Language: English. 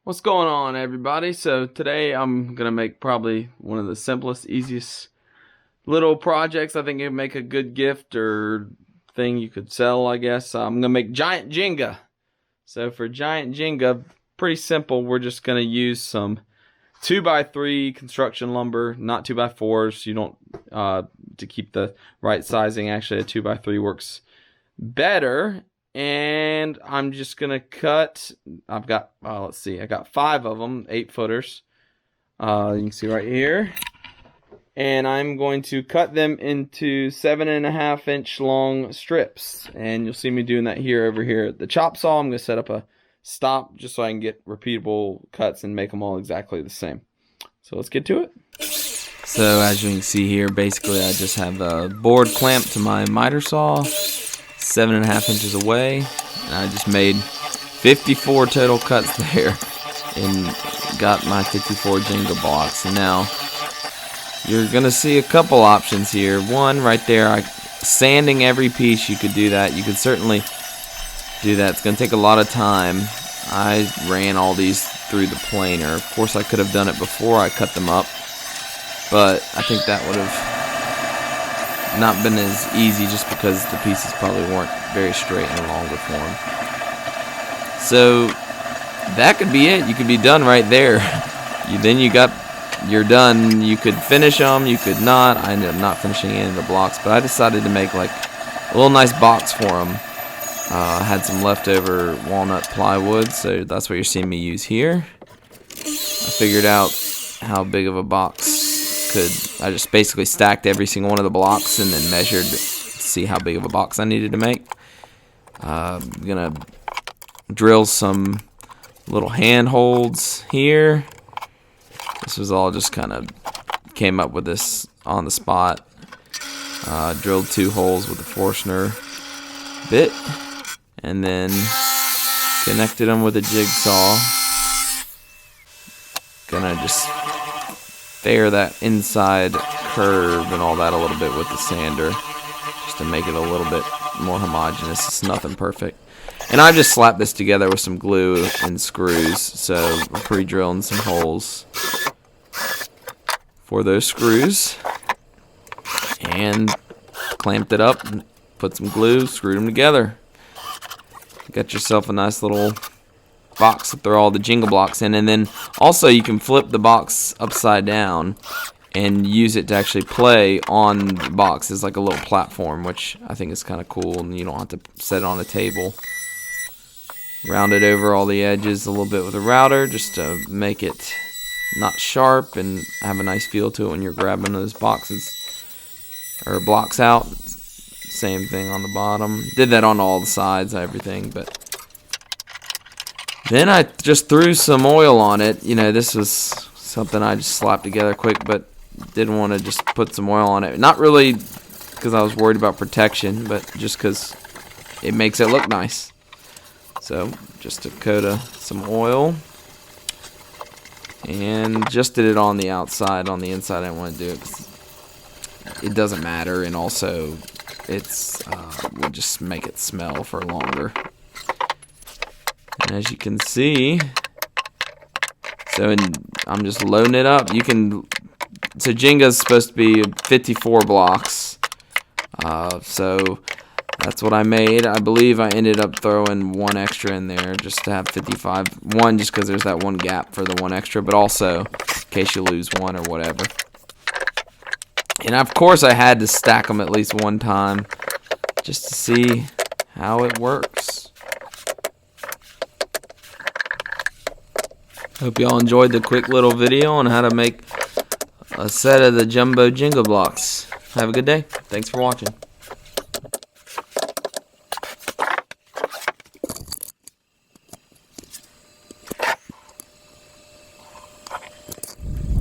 What's going on, everybody? So today I'm gonna make probably one of the simplest, easiest little projects I think it'd make a good gift or thing you could sell, I guess. I'm gonna make giant Jenga. So for giant Jenga, pretty simple. We're just gonna use some 2x3 construction lumber, not 2x4s. You don't to keep the right sizing. Actually, a 2x3 works better. And I'm just gonna cut. I've got let's see, I got 5 of them, 8-footers. You can see right here. And I'm going to cut them into 7.5-inch long strips. And you'll see me doing that over here at the chop saw. I'm gonna set up a stop just so I can get repeatable cuts and make them all exactly the same. So let's get to it. So as you can see here, basically I just have a board clamped to my miter saw, 7.5 inches away, and I just made 54 total cuts there and got my 54 Jenga blocks. And now you're gonna see a couple options here. One right there, sanding every piece. You could do that. You could certainly do that. It's gonna take a lot of time. I ran all these through the planer. Of course I could have done it before I cut them up, but I think that would have not been as easy just because the pieces probably weren't very straight in longer form. So that could be it. You could be done right there. You're done. You could finish them, you could not. I ended up not finishing any of the blocks, but I decided to make like a little nice box for them. I had some leftover walnut plywood, so that's what you're seeing me use here. I figured out how big of a box I just basically stacked every single one of the blocks and then measured to see how big of a box I needed to make. I'm gonna drill some little handholds here. This was all just kind of came up with this on the spot. Drilled 2 holes with a Forstner bit and then connected them with a jigsaw. Gonna just fair that inside curve and all that a little bit with the sander just to make it a little bit more homogeneous. It's nothing perfect. And I just slapped this together with some glue and screws, so I'm pre-drilling some holes for those screws and clamped it up, put some glue, screwed them together. Got yourself a nice little box to throw all the Jenga blocks in, and then also you can flip the box upside down and use it to actually play on the box as like a little platform, which I think is kind of cool, and you don't have to set it on a table. Round it over all the edges a little bit with a router just to make it not sharp and have a nice feel to it when you're grabbing those boxes or blocks out. Same thing on the bottom. Did that on all the sides, everything, but then I just threw some oil on it. You know, this was something I just slapped together quick, but didn't want to just put some oil on it. Not really because I was worried about protection, but just because it makes it look nice. So just a coat of some oil. And just did it on the outside. On the inside, I didn't want to do it 'cause it doesn't matter. And also, it's will just make it smell for longer. And as you can see, I'm just loading it up. So Jenga's supposed to be 54 blocks. So that's what I made. I believe I ended up throwing 1 extra in there just to have 55. One, just because there's that 1 gap for the 1 extra, but also in case you lose one or whatever. And of course I had to stack them at least 1 time just to see how it works. Hope y'all enjoyed the quick little video on how to make a set of the jumbo Jenga blocks. Have a good day. Thanks for watching.